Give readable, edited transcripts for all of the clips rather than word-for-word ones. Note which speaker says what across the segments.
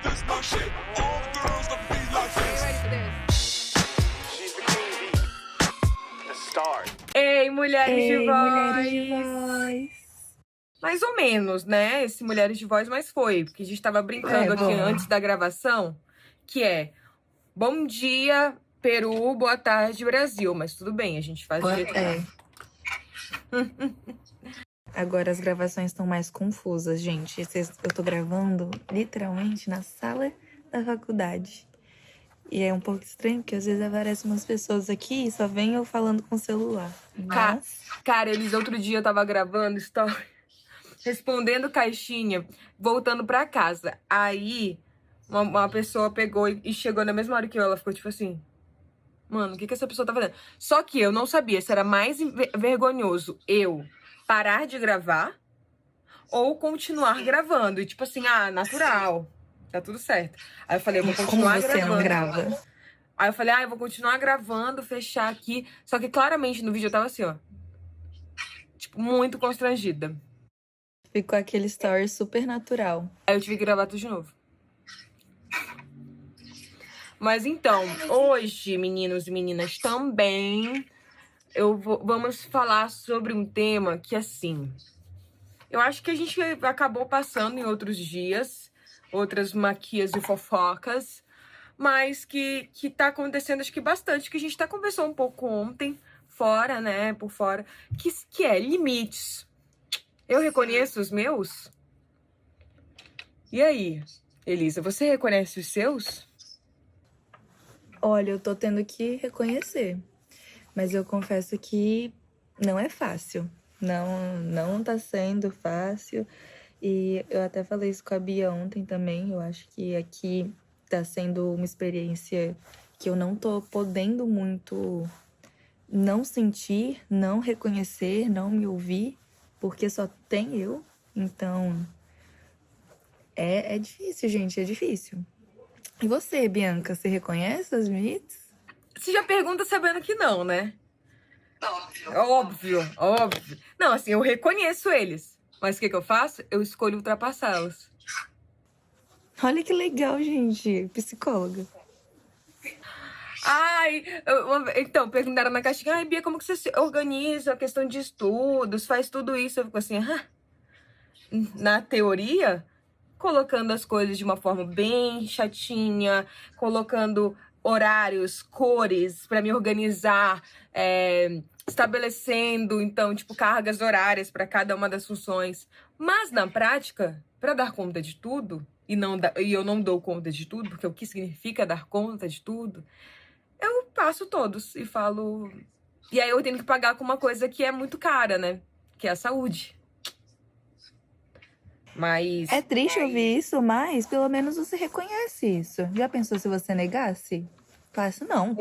Speaker 1: This my shit. All the girls love me like this.
Speaker 2: Ready for this?
Speaker 3: She's the queen bee, the star.
Speaker 2: Ei, mulheres de voz!
Speaker 4: Mulheres de voz.
Speaker 2: Mais ou menos, né? Esse Mulheres de Voz, mas foi. Porque a gente tava brincando aqui
Speaker 4: bom.
Speaker 2: antes da gravação, que é bom dia, Peru, boa tarde, Brasil. Mas tudo bem, a gente faz do jeito que
Speaker 4: É. Agora as gravações estão mais confusas, gente. Eu tô gravando literalmente na sala da faculdade. E é um pouco estranho, porque às vezes aparecem umas pessoas aqui e só vem eu falando com o celular. Mas...
Speaker 2: Cara, eles outro dia eu tava gravando story, respondendo caixinha, voltando pra casa. Aí, uma pessoa pegou e chegou na mesma hora que eu. Ela ficou tipo assim, mano, o que essa pessoa tá fazendo? Só que eu não sabia se era mais vergonhoso eu parar de gravar ou continuar gravando. E tipo assim, natural, tá tudo certo. Aí eu falei, eu vou
Speaker 4: Como
Speaker 2: continuar
Speaker 4: você
Speaker 2: gravando.
Speaker 4: não grava?
Speaker 2: Aí eu falei, eu vou continuar gravando, fechar aqui. Só que claramente no vídeo eu tava assim, ó. Tipo, muito constrangida.
Speaker 4: Ficou aquele story super natural.
Speaker 2: Aí eu tive que gravar tudo de novo. Mas então, hoje, meninos e meninas, também vamos falar sobre um tema que, assim, eu acho que a gente acabou passando em outros dias, outras maquias e fofocas, mas que tá acontecendo, acho que bastante, que a gente até conversou um pouco ontem, fora, né, por fora, que é limites. Eu reconheço os meus? E aí, Elisa, você reconhece os seus?
Speaker 4: Olha, eu tô tendo que reconhecer. Mas eu confesso que não é fácil. Não tá sendo fácil. E eu até falei isso com a Bia ontem também. Eu acho que aqui tá sendo uma experiência que eu não tô podendo muito não sentir, não reconhecer, não me ouvir, porque só tem eu. Então, é difícil, gente, é difícil. E você, Bianca, você reconhece as limites?
Speaker 2: Você já pergunta sabendo que não, né? Óbvio. Não, assim, eu reconheço eles. Mas o que eu faço? Eu escolho ultrapassá-los.
Speaker 4: Olha que legal, gente. Psicóloga.
Speaker 2: Então, perguntaram na caixinha, Bia, como que você se organiza a questão de estudos, faz tudo isso? Eu fico assim, na teoria, colocando as coisas de uma forma bem chatinha, colocando horários, cores pra me organizar, estabelecendo, então, tipo, cargas horárias pra cada uma das funções. Mas, na prática, pra dar conta de tudo, e eu não dou conta de tudo, porque o que significa dar conta de tudo, eu passo todos e falo... E aí eu tenho que pagar com uma coisa que é muito cara, né? Que é a saúde. Mas...
Speaker 4: É triste ouvir isso, mas pelo menos você reconhece isso. Já pensou se você negasse? Faço não.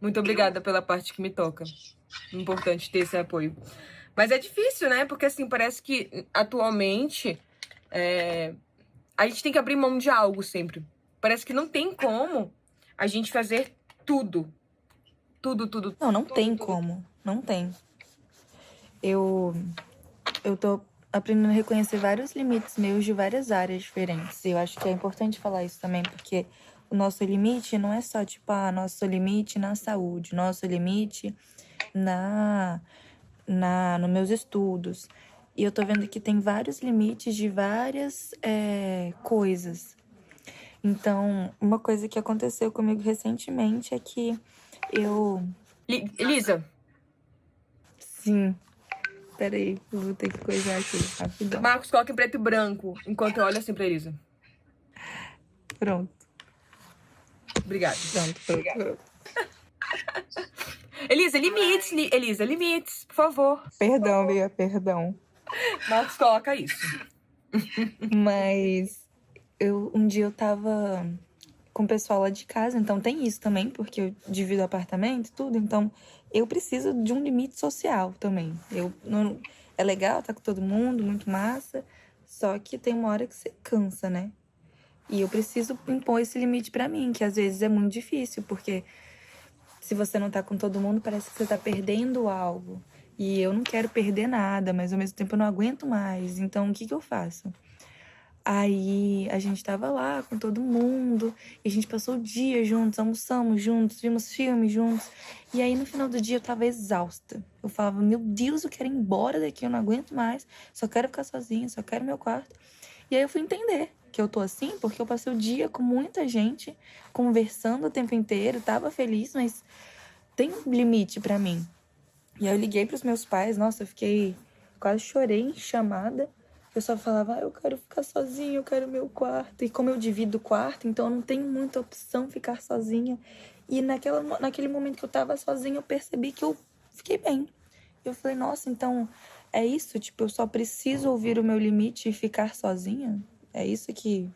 Speaker 2: Muito obrigada pela parte que me toca. Importante ter esse apoio. Mas é difícil, né? Porque, assim, parece que atualmente a gente tem que abrir mão de algo sempre. Parece que não tem como a gente fazer tudo. Tudo.
Speaker 4: Não tem como. Não tem. Eu tô aprendendo a reconhecer vários limites meus de várias áreas diferentes. E eu acho que é importante falar isso também, porque o nosso limite não é só, tipo, nosso limite na saúde, nosso limite nos meus estudos. E eu tô vendo que tem vários limites de várias coisas. Então, uma coisa que aconteceu comigo recentemente é que eu...
Speaker 2: Elisa.
Speaker 4: Sim. Peraí, eu vou ter que coisar aqui, rapidão.
Speaker 2: Marcos, coloca em preto e branco, enquanto eu olho assim pra Elisa.
Speaker 4: Pronto.
Speaker 2: Obrigada.
Speaker 4: Pronto.
Speaker 2: Elisa, limites, por favor.
Speaker 4: Perdão, Bia, perdão.
Speaker 2: Marcos, coloca isso.
Speaker 4: Mas um dia eu tava com o pessoal lá de casa, então tem isso também, porque eu divido apartamento e tudo, então eu preciso de um limite social também. É legal estar com todo mundo, muito massa, só que tem uma hora que você cansa, né? E eu preciso impor esse limite pra mim, que às vezes é muito difícil, porque se você não tá com todo mundo, parece que você tá perdendo algo. E eu não quero perder nada, mas ao mesmo tempo eu não aguento mais. Então, o que eu faço? Aí a gente tava lá com todo mundo, e a gente passou o dia juntos, almoçamos juntos, vimos filmes juntos. E aí no final do dia eu tava exausta. Eu falava, meu Deus, eu quero ir embora daqui, eu não aguento mais, só quero ficar sozinha, só quero meu quarto. E aí eu fui entender que eu tô assim porque eu passei o dia com muita gente, conversando o tempo inteiro, tava feliz, mas tem um limite pra mim. E aí eu liguei pros meus pais, nossa, eu fiquei, quase chorei em chamada. Eu só falava, eu quero ficar sozinha, eu quero meu quarto. E como eu divido o quarto, então eu não tenho muita opção ficar sozinha. E naquele momento que eu tava sozinha, eu percebi que eu fiquei bem. Eu falei, nossa, então é isso? Tipo, eu só preciso ouvir o meu limite e ficar sozinha? É isso que...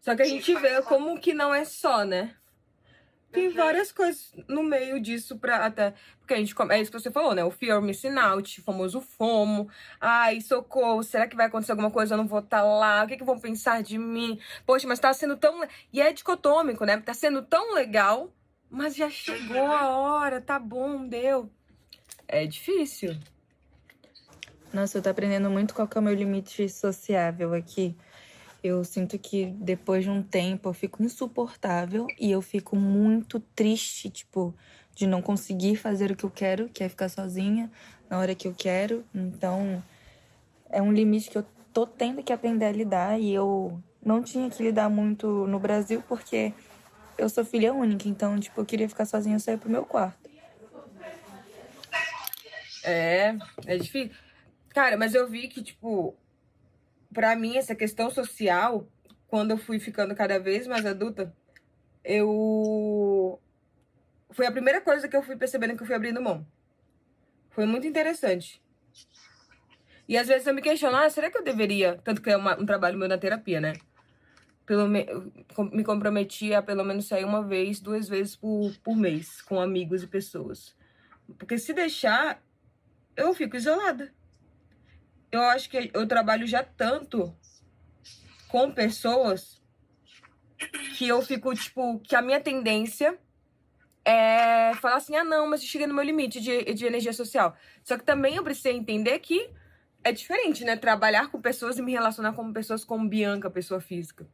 Speaker 2: Só que a gente vê como que não é só, né? Tem várias coisas no meio disso pra até... Porque a gente... É isso que você falou, né? O fear of missing out, o famoso FOMO. Ai, socorro, será que vai acontecer alguma coisa? Eu não vou estar lá. O que vão pensar de mim? Poxa, mas tá sendo tão... E é dicotômico, né? Tá sendo tão legal, mas já chegou a hora, tá bom, deu. É difícil.
Speaker 4: Nossa, eu tô aprendendo muito qual que é o meu limite sociável aqui. Eu sinto que depois de um tempo eu fico insuportável e eu fico muito triste, tipo, de não conseguir fazer o que eu quero, que é ficar sozinha na hora que eu quero. Então, é um limite que eu tô tendo que aprender a lidar e eu não tinha que lidar muito no Brasil porque eu sou filha única. Então, tipo, eu queria ficar sozinha, eu saía pro meu quarto.
Speaker 2: É difícil. Cara, mas eu vi que, tipo, pra mim, essa questão social, quando eu fui ficando cada vez mais adulta, foi a primeira coisa que eu fui percebendo que eu fui abrindo mão. Foi muito interessante. E às vezes eu me questiono, será que eu deveria? Tanto que é um trabalho meu na terapia, né? Me comprometi a pelo menos sair uma vez, 2 vezes por mês com amigos e pessoas. Porque se deixar, eu fico isolada. Eu acho que eu trabalho já tanto com pessoas que eu fico, tipo, que a minha tendência é falar assim, não, mas eu cheguei no meu limite de energia social. Só que também eu precisei entender que é diferente, né? Trabalhar com pessoas e me relacionar com pessoas como Bianca, pessoa física.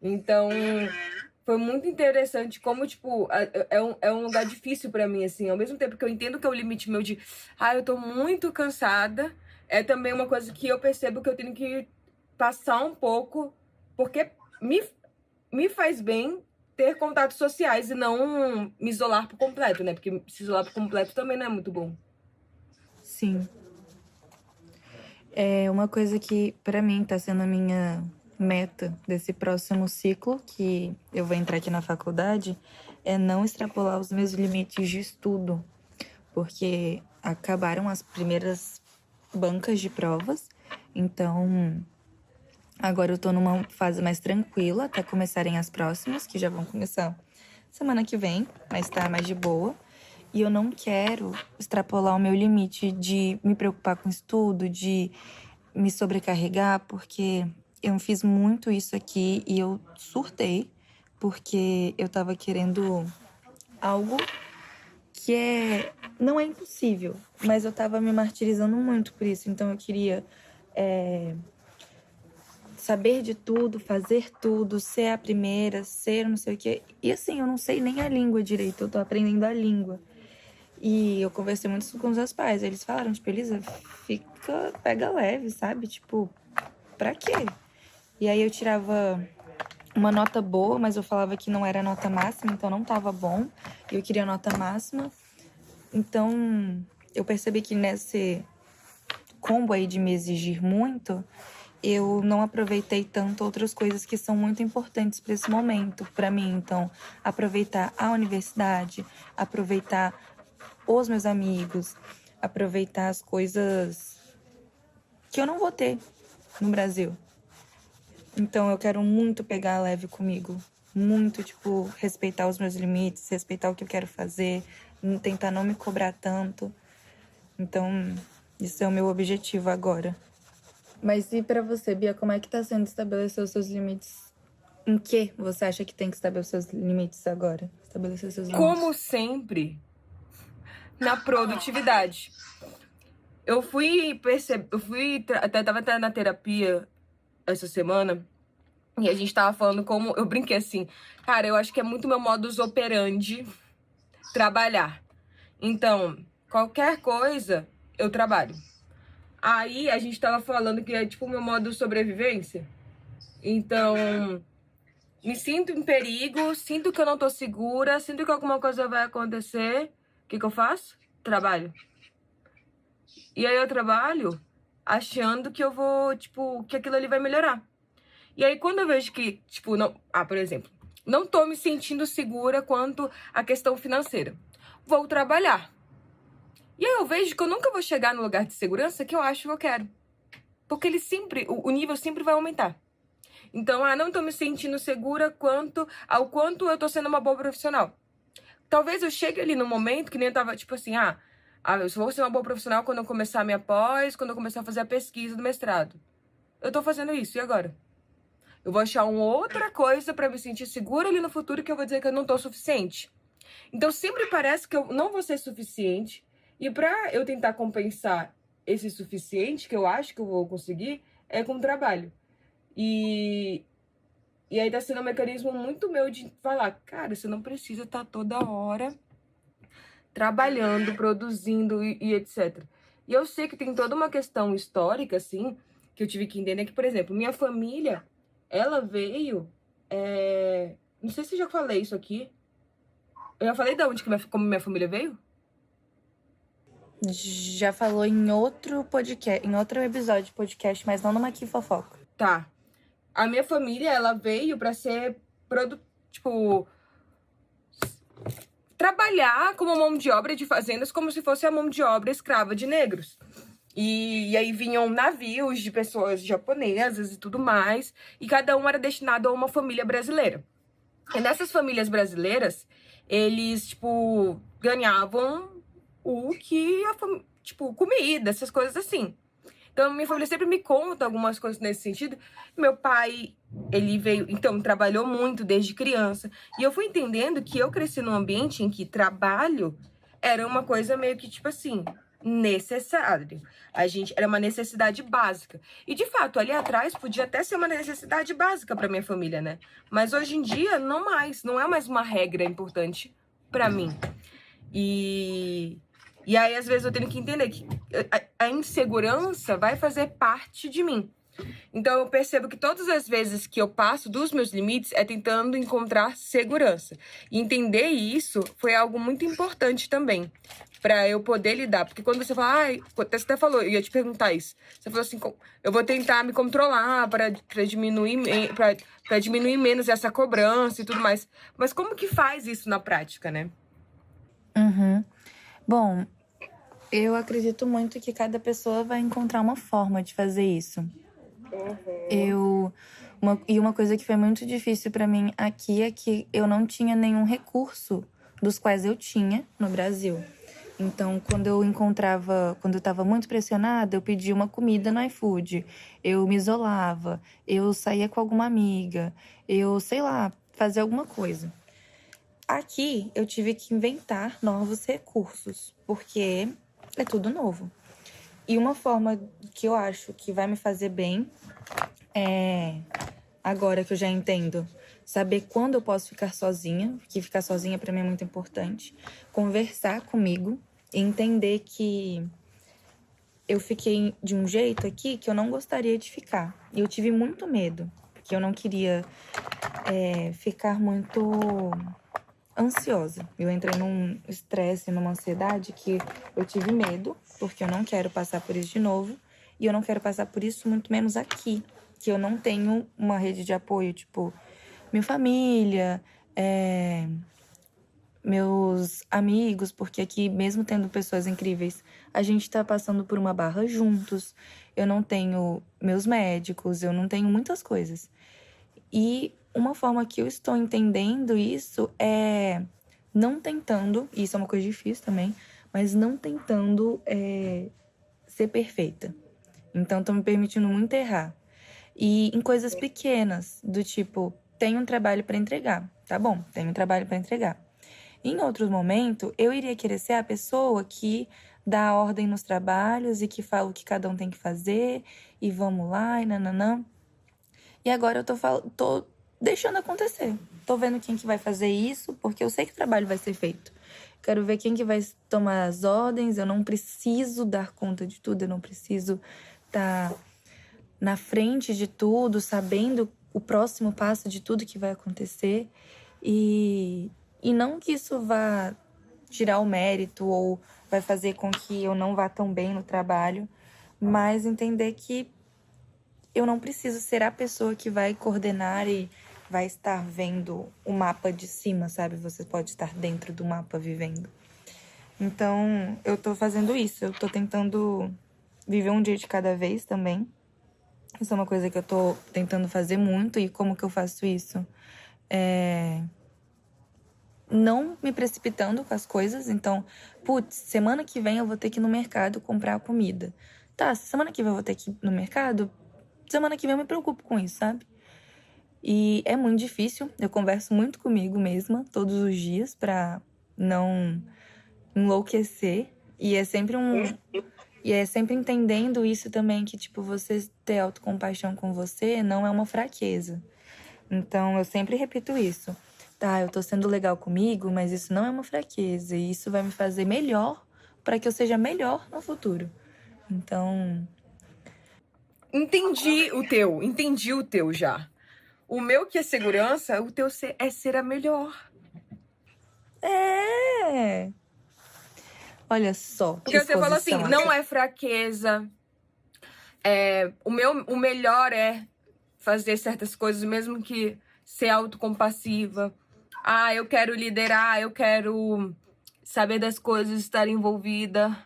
Speaker 2: Então, foi muito interessante como, tipo, é um lugar difícil pra mim, assim. Ao mesmo tempo que eu entendo que é o limite meu de, eu tô muito cansada, é também uma coisa que eu percebo que eu tenho que passar um pouco, porque me faz bem ter contatos sociais e não me isolar por completo, né? Porque se isolar por completo também não é muito bom.
Speaker 4: Sim. É uma coisa que, pra mim, tá sendo a minha meta desse próximo ciclo, que eu vou entrar aqui na faculdade, é não extrapolar os meus limites de estudo. Porque acabaram as primeiras bancas de provas, então agora eu tô numa fase mais tranquila até começarem as próximas, que já vão começar semana que vem, mas tá mais de boa. E eu não quero extrapolar o meu limite de me preocupar com estudo, de me sobrecarregar, porque eu fiz muito isso aqui e eu surtei, porque eu tava querendo algo que não é impossível, mas eu tava me martirizando muito por isso. Então eu queria saber de tudo, fazer tudo, ser a primeira, ser não sei o quê. E assim, eu não sei nem a língua direito, eu tô aprendendo a língua. E eu conversei muito com os meus pais, eles falaram, tipo, Elisa, pega leve, sabe? Tipo, pra quê? E aí eu tirava uma nota boa, mas eu falava que não era nota máxima, então não tava bom. E eu queria nota máxima. Então, eu percebi que nesse combo aí de me exigir muito, eu não aproveitei tanto outras coisas que são muito importantes para esse momento, para mim. Então, aproveitar a universidade, aproveitar os meus amigos, aproveitar as coisas que eu não vou ter no Brasil. Então, eu quero muito pegar leve comigo. Muito, tipo, respeitar os meus limites, respeitar o que eu quero fazer, tentar não me cobrar tanto. Então, isso é o meu objetivo agora. Mas e pra você, Bia, como é que tá sendo estabelecer os seus limites? Em que você acha que tem que estabelecer os seus limites agora? Estabelecer seus limites.
Speaker 2: Como sempre, na produtividade. Eu fui até tava até na terapia essa semana e a gente tava falando como... Eu brinquei assim, cara, eu acho que é muito meu modus operandi trabalhar. Então, qualquer coisa, eu trabalho. Aí a gente tava falando que é tipo o meu modo de sobrevivência. Então, me sinto em perigo, sinto que eu não tô segura, sinto que alguma coisa vai acontecer. O que eu faço? Trabalho. E aí eu trabalho achando que eu vou, tipo, que aquilo ali vai melhorar. E aí quando eu vejo que, tipo, não... por exemplo, não tô me sentindo segura quanto à questão financeira. Vou trabalhar. E aí eu vejo que eu nunca vou chegar no lugar de segurança que eu acho que eu quero. Porque ele sempre, o nível sempre vai aumentar. Então, não tô me sentindo segura ao quanto eu tô sendo uma boa profissional. Talvez eu chegue ali no momento que nem eu tava, tipo assim, eu só vou ser uma boa profissional quando eu começar a minha pós, quando eu começar a fazer a pesquisa do mestrado. Eu tô fazendo isso, e agora? Eu vou achar uma outra coisa pra me sentir segura ali no futuro que eu vou dizer que eu não tô suficiente. Então, sempre parece que eu não vou ser suficiente. E pra eu tentar compensar esse suficiente, que eu acho que eu vou conseguir, é com o trabalho. E aí tá sendo um mecanismo muito meu de falar, cara, você não precisa estar toda hora trabalhando, produzindo e etc. E eu sei que tem toda uma questão histórica, assim, que eu tive que entender, que, por exemplo, minha família, ela veio... Não sei se eu já falei isso aqui. Eu já falei de onde como minha família veio?
Speaker 4: Já falou em outro podcast, em outro episódio de podcast, mas não numa Aqui Fofoca.
Speaker 2: Tá. A minha família, ela veio pra ser, trabalhar como mão de obra de fazendas como se fosse a mão de obra escrava de negros. E aí vinham navios de pessoas japonesas e tudo mais, e cada um era destinado a uma família brasileira. E nessas famílias brasileiras, eles, ganhavam o que comida, essas coisas assim. Então, minha família sempre me conta algumas coisas nesse sentido. Meu pai, ele veio, então, trabalhou muito desde criança. E eu fui entendendo que eu cresci num ambiente em que trabalho era uma coisa meio que, necessário. Era uma necessidade básica. E, de fato, ali atrás podia até ser uma necessidade básica para minha família, né? Mas hoje em dia, não mais. Não é mais uma regra importante para mim. E aí, às vezes, eu tenho que entender que a insegurança vai fazer parte de mim. Então, eu percebo que todas as vezes que eu passo dos meus limites é tentando encontrar segurança. E entender isso foi algo muito importante também, pra eu poder lidar. Porque quando você fala, você até falou, eu ia te perguntar isso. Você falou assim, eu vou tentar me controlar pra diminuir menos essa cobrança e tudo mais. Mas como que faz isso na prática, né?
Speaker 4: Bom, eu acredito muito que cada pessoa vai encontrar uma forma de fazer isso. Uma coisa que foi muito difícil pra mim aqui é que eu não tinha nenhum recurso dos quais eu tinha no Brasil. Então, quando eu tava muito pressionada, eu pedia uma comida no iFood, eu me isolava, eu saía com alguma amiga, eu, sei lá, fazia alguma coisa. Aqui, eu tive que inventar novos recursos, porque é tudo novo. E uma forma que eu acho que vai me fazer bem é, agora que eu já entendo, saber quando eu posso ficar sozinha, que ficar sozinha pra mim é muito importante, conversar comigo e entender que eu fiquei de um jeito aqui que eu não gostaria de ficar. E eu tive muito medo, porque eu não queria ficar muito ansiosa. Eu entrei num estresse, numa ansiedade que eu tive medo, porque eu não quero passar por isso de novo. E eu não quero passar por isso muito menos aqui, que eu não tenho uma rede de apoio, minha família, meus amigos, porque aqui, mesmo tendo pessoas incríveis, a gente tá passando por uma barra juntos. Eu não tenho meus médicos, eu não tenho muitas coisas. E uma forma que eu estou entendendo isso é não tentando, e isso é uma coisa difícil também, mas não tentando ser perfeita. Então, tô me permitindo muito errar. E em coisas pequenas, do tipo, tenho um trabalho para entregar. Tá bom, tenho um trabalho para entregar. Em outros momentos, eu iria querer ser a pessoa que dá ordem nos trabalhos e que fala o que cada um tem que fazer, e vamos lá, e nananã. E agora eu tô deixando acontecer. Tô vendo quem que vai fazer isso, porque eu sei que o trabalho vai ser feito. Quero ver quem que vai tomar as ordens. Eu não preciso dar conta de tudo, eu não preciso estar na frente de tudo, sabendo o próximo passo de tudo que vai acontecer. E não que isso vá tirar o mérito ou vai fazer com que eu não vá tão bem no trabalho, mas entender que eu não preciso ser a pessoa que vai coordenar e vai estar vendo o mapa de cima, sabe? Você pode estar dentro do mapa vivendo. Então, eu tô fazendo isso. Eu tô tentando viver um dia de cada vez também. Isso é uma coisa que eu tô tentando fazer muito. E como que eu faço isso? Não me precipitando com as coisas. Então, putz, semana que vem eu vou ter que ir no mercado comprar comida. Tá, se semana que vem eu vou ter que ir no mercado, semana que vem eu me preocupo com isso, sabe? E é muito difícil. Eu converso muito comigo mesma todos os dias pra não enlouquecer. E é sempre entendendo isso também, que, tipo, você ter autocompaixão com você não é uma fraqueza. Então, eu sempre repito isso. Tá, eu tô sendo legal comigo, mas isso não é uma fraqueza. E isso vai me fazer melhor para que eu seja melhor no futuro. Então,
Speaker 2: Entendi o teu já. O meu que é segurança, o teu é ser a melhor.
Speaker 4: olha só.
Speaker 2: Porque você falou assim,
Speaker 4: exposição.
Speaker 2: não é fraqueza. O melhor é fazer certas coisas, mesmo que ser autocompassiva. Ah, eu quero liderar, eu quero saber das coisas, estar envolvida.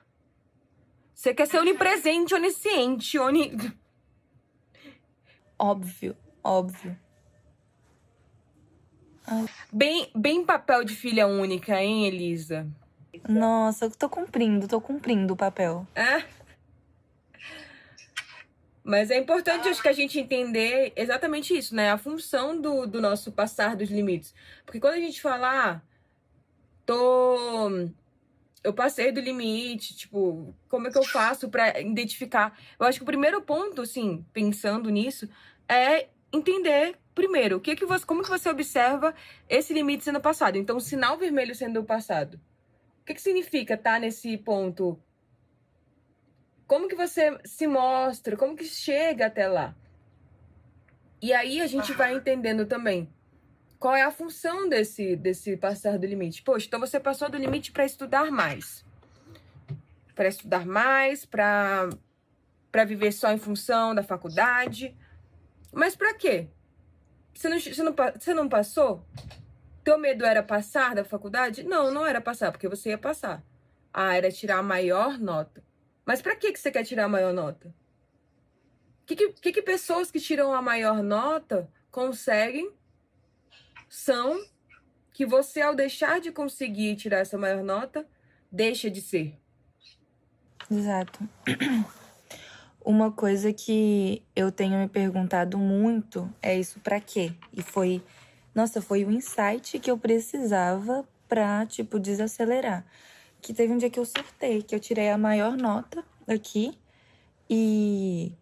Speaker 2: Você quer ser onipresente, onisciente,
Speaker 4: Óbvio.
Speaker 2: Bem papel de filha única, hein, Elisa?
Speaker 4: Nossa, eu tô cumprindo o papel.
Speaker 2: É? Mas é importante, acho que a gente entender exatamente isso, né? A função do nosso passar dos limites. Porque quando a gente fala, eu passei do limite, tipo, como é que eu faço pra identificar? Eu acho que o primeiro ponto, assim, pensando nisso, é entender primeiro, como que você observa esse limite sendo passado. Então, o sinal vermelho sendo passado. O que significa estar nesse ponto? Como que você se mostra? Como que chega até lá? E aí a gente vai entendendo também qual é a função desse passar do limite. Poxa, então você passou do limite para estudar mais. Para estudar mais, para viver só em função da faculdade. Mas para quê? Você não passou? Teu medo era passar da faculdade? Não, não era passar, porque você ia passar. Ah, era tirar a maior nota. Mas para que você quer tirar a maior nota? Que pessoas que tiram a maior nota conseguem são que você, ao deixar de conseguir tirar essa maior nota, deixa de ser.
Speaker 4: Exato. Uma coisa que eu tenho me perguntado muito é isso pra quê? E foi o insight que eu precisava pra, tipo, desacelerar. Que teve um dia que eu surtei, que eu tirei a maior nota aqui e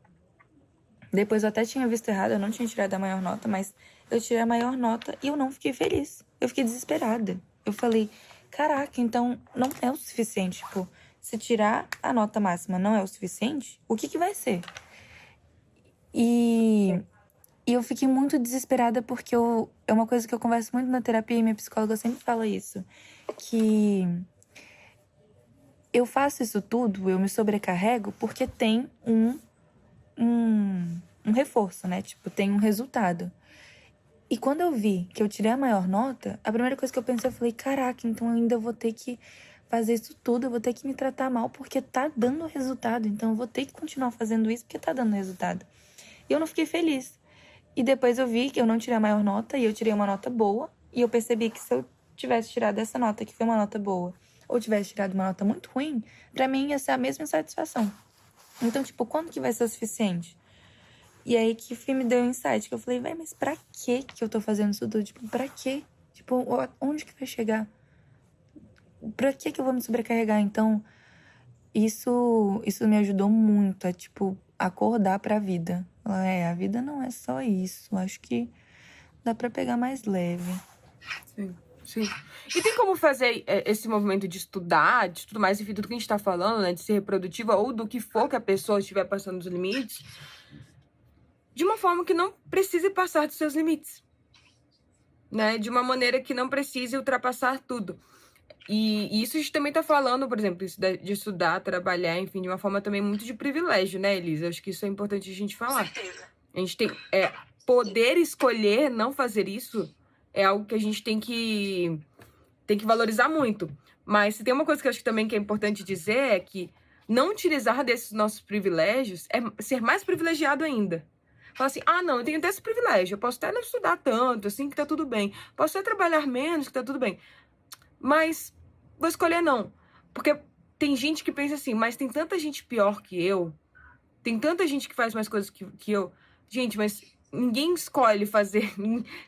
Speaker 4: depois eu até tinha visto errado, eu não tinha tirado a maior nota, mas eu tirei a maior nota e eu não fiquei feliz. Eu fiquei desesperada. Eu falei, caraca, então não é o suficiente, tipo, se tirar a nota máxima não é o suficiente, o que vai ser? E eu fiquei muito desesperada porque é uma coisa que eu converso muito na terapia e minha psicóloga sempre fala isso, que eu faço isso tudo, eu me sobrecarrego porque tem um reforço, né? Tipo, tem um resultado. E quando eu vi que eu tirei a maior nota, a primeira coisa que eu pensei, eu falei, caraca, então eu ainda vou ter que fazer isso tudo, eu vou ter que me tratar mal porque tá dando resultado. Então eu vou ter que continuar fazendo isso porque tá dando resultado. E eu não fiquei feliz. E depois eu vi que eu não tirei a maior nota e eu tirei uma nota boa. E eu percebi que se eu tivesse tirado essa nota, que foi uma nota boa, ou tivesse tirado uma nota muito ruim, pra mim ia ser a mesma insatisfação. Então, tipo, quando que vai ser o suficiente? E aí que me deu um insight, que eu falei, véi, mas pra que eu tô fazendo isso tudo? Tipo, pra quê? Tipo, onde que vai chegar? Pra que eu vou me sobrecarregar? Então, isso me ajudou muito a, tipo, acordar pra vida. falar, a vida não é só isso. Acho que dá pra pegar mais leve.
Speaker 2: Sim, sim. E tem como fazer esse movimento de estudar, de tudo mais, enfim, tudo que a gente tá falando, né? De ser reprodutiva ou do que for que a pessoa estiver passando dos limites, de uma forma que não precise passar dos seus limites, né? De uma maneira que não precise ultrapassar tudo. E isso a gente também tá falando, por exemplo, isso de estudar, trabalhar, enfim, de uma forma também muito de privilégio, né, Elisa? Acho que isso é importante a gente falar.
Speaker 5: Certeza.
Speaker 2: A gente tem... poder escolher não fazer isso é algo que a gente tem que valorizar muito. Mas se tem uma coisa que eu acho que também que é importante dizer é que não utilizar desses nossos privilégios é ser mais privilegiado ainda. Fala assim, não, eu tenho até esse privilégio, eu posso até não estudar tanto, assim, que tá tudo bem. Posso até trabalhar menos, que tá tudo bem. Mas vou escolher não. Porque tem gente que pensa assim, mas tem tanta gente pior que eu, tem tanta gente que faz mais coisas que eu. Gente, mas ninguém escolhe fazer.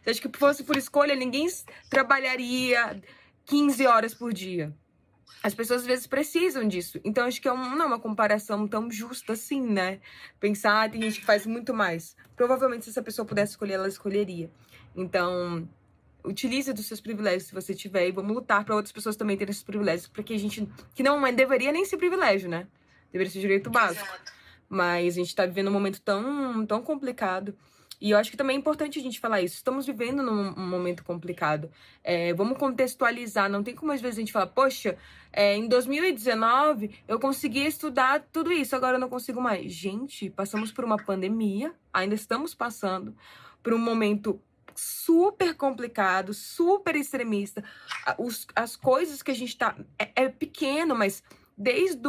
Speaker 2: Se acho que fosse por escolha, ninguém trabalharia 15 horas por dia. As pessoas às vezes precisam disso. Então acho que não é uma comparação tão justa assim, né? Pensar, tem gente que faz muito mais. Provavelmente se essa pessoa pudesse escolher, ela escolheria. Então, utilize dos seus privilégios se você tiver e vamos lutar para outras pessoas também terem esses privilégios, porque a gente que não deveria nem ser privilégio, né? Deveria ser direito básico.
Speaker 5: Exato.
Speaker 2: Mas a gente tá vivendo um momento tão complicado. E eu acho que também é importante a gente falar isso. Estamos vivendo num momento complicado. Vamos contextualizar. Não tem como às vezes a gente falar, poxa, em 2019 eu consegui estudar tudo isso, agora eu não consigo mais. Gente, passamos por uma pandemia, ainda estamos passando por um momento super complicado, super extremista. As coisas que a gente tá... É pequeno, mas desde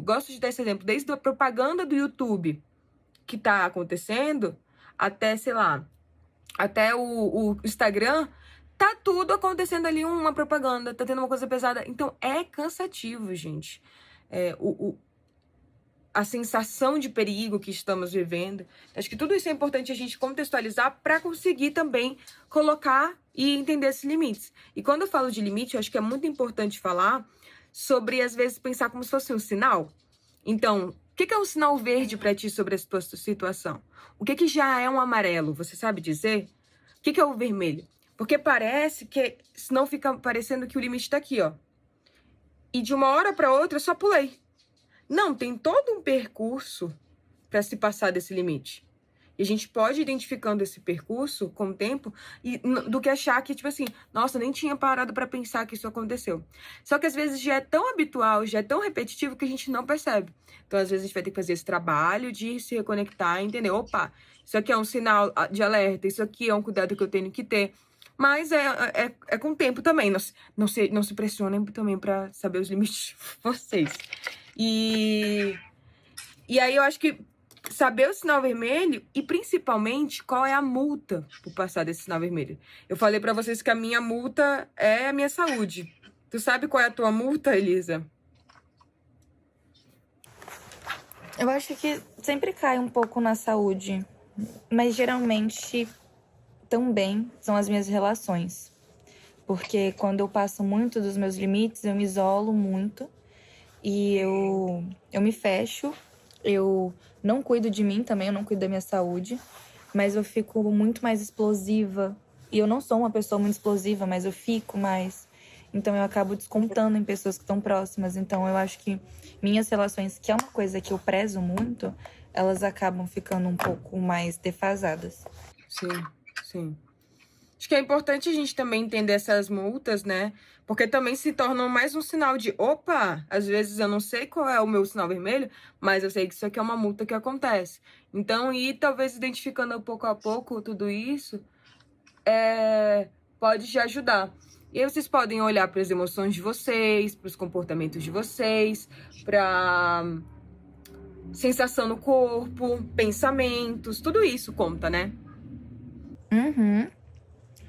Speaker 2: gosto de dar esse exemplo, desde a propaganda do YouTube que tá acontecendo, até, sei lá, até o Instagram, tá tudo acontecendo ali, uma propaganda, tá tendo uma coisa pesada. Então, é cansativo, gente. A sensação de perigo que estamos vivendo. Acho que tudo isso é importante a gente contextualizar para conseguir também colocar e entender esses limites. E quando eu falo de limite, eu acho que é muito importante falar sobre, às vezes, pensar como se fosse um sinal. Então, o que é um sinal verde para ti sobre a tua situação? O que já é um amarelo? Você sabe dizer? O que é o vermelho? Porque parece que, senão fica parecendo que o limite está aqui, ó. E de uma hora para outra eu só pulei. Não, tem todo um percurso para se passar desse limite. E a gente pode ir identificando esse percurso com o tempo do que achar que, tipo assim, nossa, nem tinha parado para pensar que isso aconteceu. Só que às vezes já é tão habitual, já é tão repetitivo que a gente não percebe. Então, às vezes, a gente vai ter que fazer esse trabalho de se reconectar e entender, opa, isso aqui é um sinal de alerta, isso aqui é um cuidado que eu tenho que ter. Mas é com o tempo também. Não se pressionem também para saber os limites de vocês. E aí eu acho que saber o sinal vermelho e, principalmente, qual é a multa por passar desse sinal vermelho. Eu falei pra vocês que a minha multa é a minha saúde. Tu sabe qual é a tua multa, Elisa?
Speaker 4: Eu acho que sempre cai um pouco na saúde, mas geralmente também são as minhas relações. Porque quando eu passo muito dos meus limites, eu me isolo muito e eu me fecho. Eu não cuido de mim também, eu não cuido da minha saúde, mas eu fico muito mais explosiva. E eu não sou uma pessoa muito explosiva, mas eu fico mais. Então eu acabo descontando em pessoas que estão próximas. Então eu acho que minhas relações, que é uma coisa que eu prezo muito, elas acabam ficando um pouco mais defasadas.
Speaker 2: Sim, sim. Acho que é importante a gente também entender essas multas, né? Porque também se tornam mais um sinal de, opa, às vezes eu não sei qual é o meu sinal vermelho, mas eu sei que isso aqui é uma multa que acontece. Então, ir talvez identificando pouco a pouco tudo isso, pode te ajudar. E aí vocês podem olhar para as emoções de vocês, para os comportamentos de vocês, para sensação no corpo, pensamentos, tudo isso conta, né?
Speaker 4: Uhum.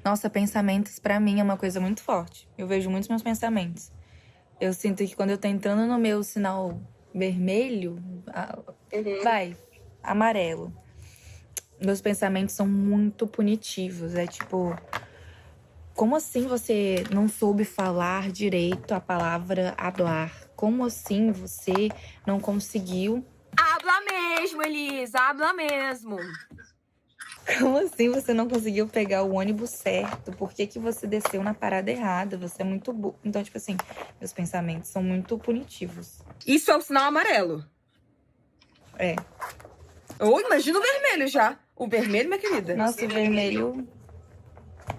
Speaker 4: Nossa, pensamentos pra mim é uma coisa muito forte. Eu vejo muitos meus pensamentos. Eu sinto que quando eu tô entrando no meu sinal vermelho, amarelo. Meus pensamentos são muito punitivos. É tipo, como assim você não soube falar direito a palavra hablar? Como assim você não conseguiu?
Speaker 2: Háblame! mesmo, Elisa, habla mesmo.
Speaker 4: Como assim você não conseguiu pegar o ônibus certo? Por que que você desceu na parada errada? Você é muito burro. Então, tipo assim, meus pensamentos são muito punitivos.
Speaker 2: Isso é o sinal amarelo.
Speaker 4: É.
Speaker 2: Ou imagina o vermelho já. O vermelho, minha querida.
Speaker 4: Nossa, o vermelho.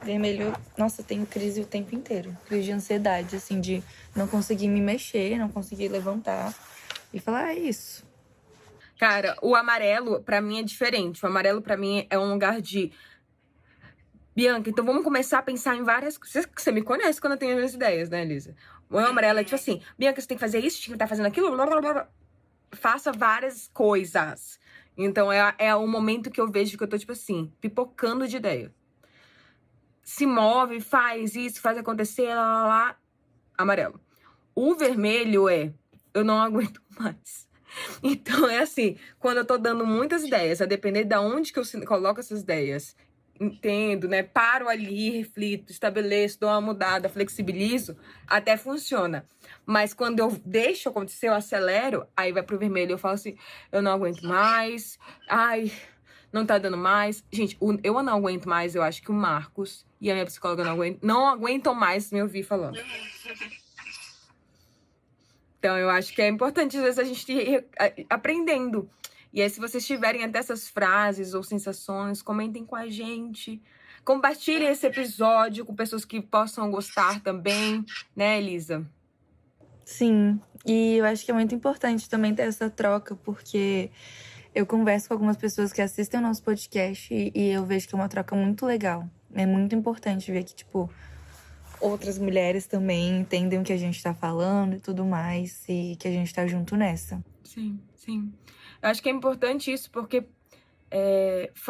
Speaker 4: Vermelho. Nossa, eu tenho crise o tempo inteiro. Crise de ansiedade, assim, de não conseguir me mexer, não conseguir levantar. E falar, é isso.
Speaker 2: Cara, o amarelo, pra mim, é diferente. O amarelo, pra mim, é um lugar de... Bianca, então vamos começar a pensar em várias coisas. Você me conhece quando eu tenho as minhas ideias, né, Elisa? O meu amarelo é tipo assim, Bianca, você tem que fazer isso, você tem que estar fazendo aquilo, blá, blá, blá, blá. Faça várias coisas. Então, é o momento que eu vejo que eu tô, tipo assim, pipocando de ideia. Se move, faz isso, faz acontecer, lá, lá, lá. Amarelo. O vermelho é, eu não aguento mais. Então, é assim, quando eu tô dando muitas ideias, a depender de onde que eu coloco essas ideias, entendo, né? Paro ali, reflito, estabeleço, dou uma mudada, flexibilizo, até funciona. Mas quando eu deixo acontecer, eu acelero, aí vai pro vermelho, eu falo assim, eu não aguento mais, ai, não tá dando mais. Gente, eu não aguento mais, eu acho que o Marcos e a minha psicóloga não aguentam mais me ouvir falando. Então, eu acho que é importante, às vezes, a gente ir aprendendo. E aí, se vocês tiverem até essas frases ou sensações, comentem com a gente. Compartilhem esse episódio com pessoas que possam gostar também, né, Elisa?
Speaker 4: Sim, e eu acho que é muito importante também ter essa troca, porque eu converso com algumas pessoas que assistem o nosso podcast e eu vejo que é uma troca muito legal. É muito importante ver que, tipo, outras mulheres também entendem o que a gente tá falando e tudo mais, e que a gente tá junto nessa.
Speaker 2: Sim, sim. Eu acho que é importante isso porque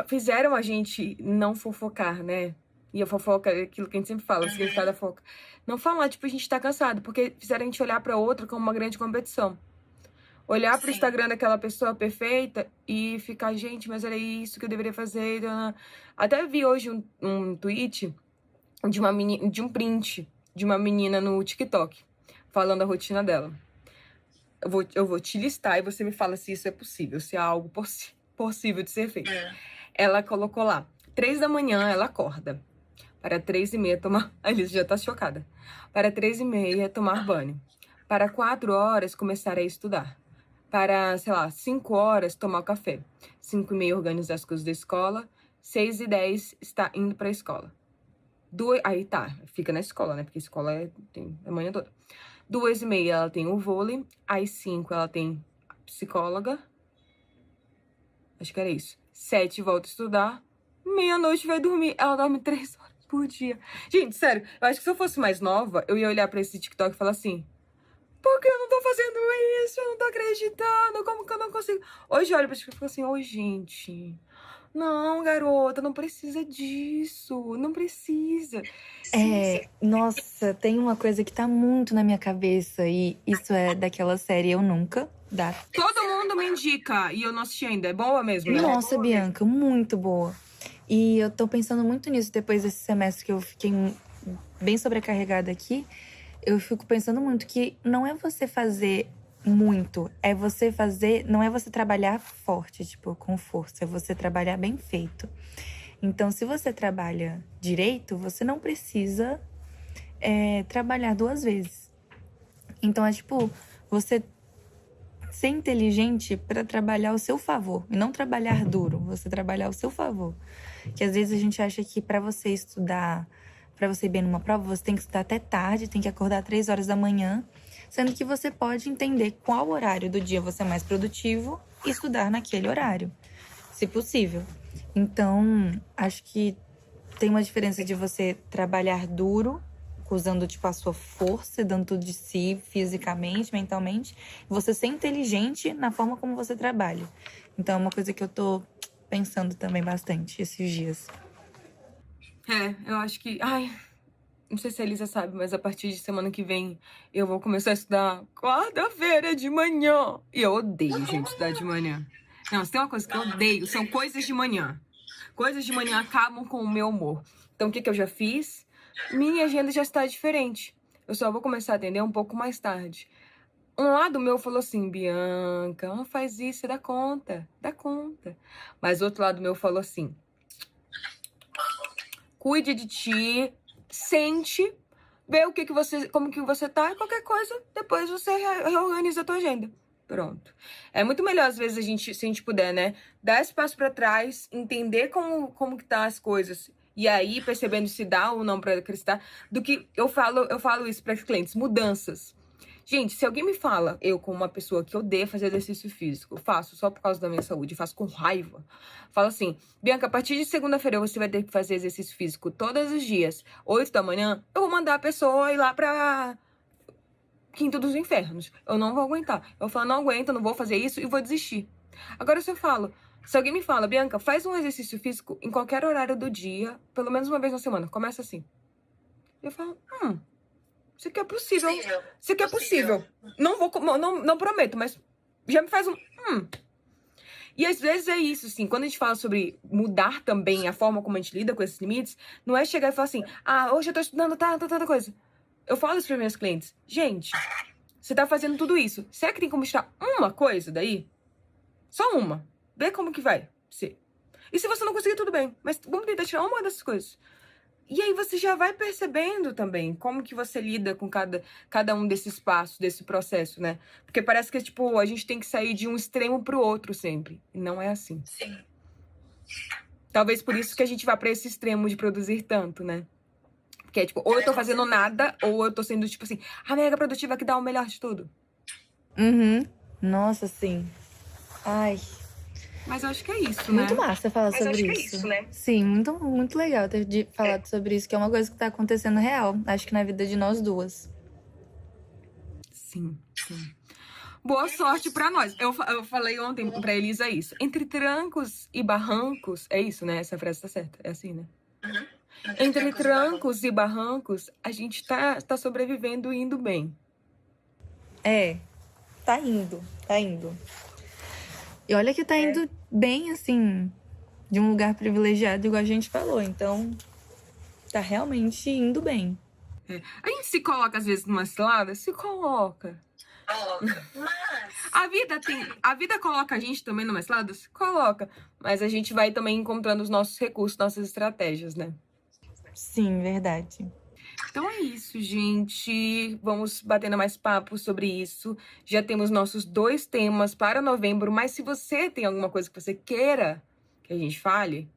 Speaker 2: fizeram a gente não fofocar, né? E a fofoca é aquilo que a gente sempre fala, o significado da fofoca. Não falar, tipo, a gente tá cansado, porque fizeram a gente olhar pra outra como uma grande competição. Olhar pro Instagram daquela pessoa perfeita e ficar, gente, mas era isso que eu deveria fazer. Até vi hoje um tweet de uma menina, de um print de uma menina no TikTok, falando a rotina dela. Eu vou te listar e você me fala se isso é possível, se é algo possível de ser feito. Ela colocou lá, 3 da manhã ela acorda. Para 3h30 tomar... A Elisa já tá chocada. Para 3h30 tomar banho. Para 4 horas começar a estudar. Para, sei lá, 5 horas tomar o café. 5h30 organizar as coisas da escola. 6h10 está indo para a escola. Aí tá, fica na escola, né? Porque a escola tem a manhã toda. 2h30 ela tem o vôlei. Às 5 ela tem a psicóloga. Acho que era isso. 7 volta a estudar. Meia-noite vai dormir. Ela dorme 3 horas por dia. Gente, sério, eu acho que se eu fosse mais nova, eu ia olhar pra esse TikTok e falar assim, por que eu não tô fazendo isso? Eu não tô acreditando. Como que eu não consigo? Hoje eu olho pra TikTok e falo assim, oi, gente. Não, garota, não precisa disso. Não precisa.
Speaker 4: Nossa, tem uma coisa que tá muito na minha cabeça, e isso é daquela série Eu Nunca, da...
Speaker 2: Todo mundo me indica e eu não assisti ainda. É boa mesmo, né?
Speaker 4: Nossa, Bianca, muito boa. E eu tô pensando muito nisso depois desse semestre que eu fiquei bem sobrecarregada aqui. Eu fico pensando muito que não é você fazer muito, é você fazer, não é você trabalhar forte, tipo, com força, é você trabalhar bem feito. Então, se você trabalha direito, você não precisa trabalhar 2 vezes. Então, é tipo, você ser inteligente para trabalhar ao seu favor e não trabalhar duro, você trabalhar ao seu favor. Que às vezes a gente acha que para você estudar, para você ir bem numa prova, você tem que estudar até tarde, tem que acordar 3 horas da manhã, sendo que você pode entender qual horário do dia você é mais produtivo e estudar naquele horário, se possível. Então, acho que tem uma diferença de você trabalhar duro, usando, tipo, a sua força, dando tudo de si, fisicamente, mentalmente, e você ser inteligente na forma como você trabalha. Então, é uma coisa que eu tô pensando também bastante esses dias.
Speaker 2: Eu acho que... Ai, não sei se a Elisa sabe, mas a partir de semana que vem eu vou começar a estudar quarta-feira de manhã. E eu odeio, gente, estudar de manhã. Não, se tem uma coisa que eu odeio, são coisas de manhã. Coisas de manhã acabam com o meu humor. Então, o que eu já fiz? Minha agenda já está diferente. Eu só vou começar a atender um pouco mais tarde. Um lado meu falou assim, Bianca, não faz isso, dá conta, dá conta. Mas outro lado meu falou assim, cuide de ti, sente, vê o que que você, como que você tá e qualquer coisa, depois você reorganiza a tua agenda. Pronto. É muito melhor, às vezes, se a gente puder, né? Dar esse passo pra trás, entender como que tá as coisas. E aí, percebendo se dá ou não pra acreditar, do que eu falo isso para clientes, mudanças. Gente, se alguém me fala, eu como uma pessoa que odeia fazer exercício físico, faço só por causa da minha saúde, faço com raiva, falo assim, Bianca, a partir de segunda-feira você vai ter que fazer exercício físico todos os dias, 8 da manhã, eu vou mandar a pessoa ir lá pra Quinta dos Infernos. Eu não vou aguentar. Eu falo, não aguento, não vou fazer isso e vou desistir. Agora, se alguém me fala, Bianca, faz um exercício físico em qualquer horário do dia, pelo menos uma vez na semana, começa assim. Eu falo, isso aqui é possível. Isso aqui é possível. Não prometo, mas já me faz um. E às vezes é isso, assim, quando a gente fala sobre mudar também a forma como a gente lida com esses limites, não é chegar e falar assim, hoje eu tô estudando tanta coisa. Eu falo isso para meus clientes, gente, você tá fazendo tudo isso, será que tem como tirar uma coisa daí? Só uma. Vê como que vai ser. E se você não conseguir, tudo bem, mas vamos tentar tirar uma dessas coisas. E aí você já vai percebendo também como que você lida com cada um desses passos, desse processo, né? Porque parece que, tipo, a gente tem que sair de um extremo pro outro sempre. E não é assim.
Speaker 4: Sim.
Speaker 2: Talvez por isso que a gente vá pra esse extremo de produzir tanto, né? Porque é tipo, ou eu tô fazendo nada, ou eu tô sendo, tipo assim, a mega produtiva que dá o melhor de tudo.
Speaker 4: Nossa, sim. Ai,
Speaker 2: Mas eu acho que é isso, né?
Speaker 4: muito massa falar sobre isso.
Speaker 2: né?
Speaker 4: Sim, muito legal ter falado sobre isso, que é uma coisa que tá acontecendo real. Acho que na vida de nós duas.
Speaker 2: Sim. Boa sorte pra nós. Eu falei ontem pra Elisa isso. Entre trancos e barrancos... É isso, né? Essa frase tá certa. É assim, né? Entre trancos e barrancos, a gente tá sobrevivendo e indo bem.
Speaker 4: É, tá indo. E olha que tá indo bem, assim, de um lugar privilegiado, igual a gente falou. Então, tá realmente indo bem.
Speaker 2: A gente se coloca, às vezes, numa cilada? Se coloca.
Speaker 5: Mas
Speaker 2: A vida coloca a gente também numa cilada? Se coloca. Mas a gente vai também encontrando os nossos recursos, nossas estratégias, né?
Speaker 4: Sim, verdade.
Speaker 2: Então é isso, gente. Vamos batendo mais papo sobre isso. Já temos nossos 2 temas para novembro, mas se você tem alguma coisa que você queira que a gente fale,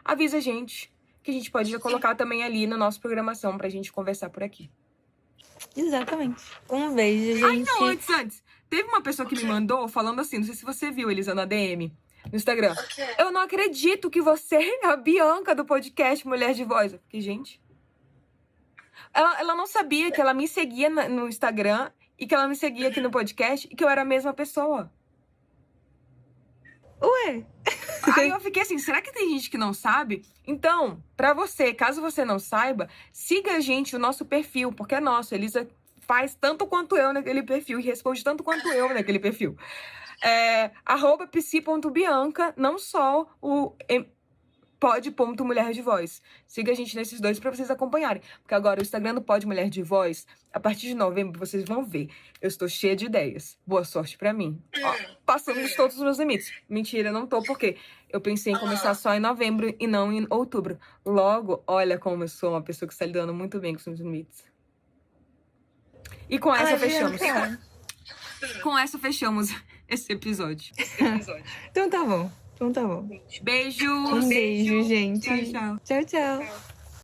Speaker 2: avisa a gente, que a gente pode já colocar também ali na nossa programação pra gente conversar por aqui.
Speaker 4: Exatamente. Um beijo,
Speaker 2: Ai,
Speaker 4: gente.
Speaker 2: não, antes. Teve uma pessoa que me mandou falando assim, não sei se você viu, Elisa, na DM, no Instagram. Eu não acredito que você é a Bianca do podcast Mulher de Voz. Eu fiquei, gente... Ela não sabia que ela me seguia no Instagram e que ela me seguia aqui no podcast e que eu era a mesma pessoa.
Speaker 4: Ué?
Speaker 2: Aí eu fiquei assim, será que tem gente que não sabe? Então, pra você, caso você não saiba, siga a gente, o nosso perfil, porque é nosso. A Elisa faz tanto quanto eu naquele perfil e responde tanto quanto eu naquele perfil. @psi.bianca, não só o pod.mulher de voz. Siga a gente nesses 2 pra vocês acompanharem. Porque agora o Instagram do Pod Mulher de Voz, a partir de novembro, vocês vão ver. Eu estou cheia de ideias. Boa sorte pra mim. Passando de todos os meus limites. Mentira, não tô, porque eu pensei em começar só em novembro e não em outubro. Logo, olha como eu sou uma pessoa que está lidando muito bem com os meus limites. E com essa fechamos. Com essa fechamos esse episódio.
Speaker 4: Então tá bom.
Speaker 2: Beijos!
Speaker 4: Um beijo, gente.
Speaker 2: Tchau, tchau.
Speaker 4: Tchau, tchau.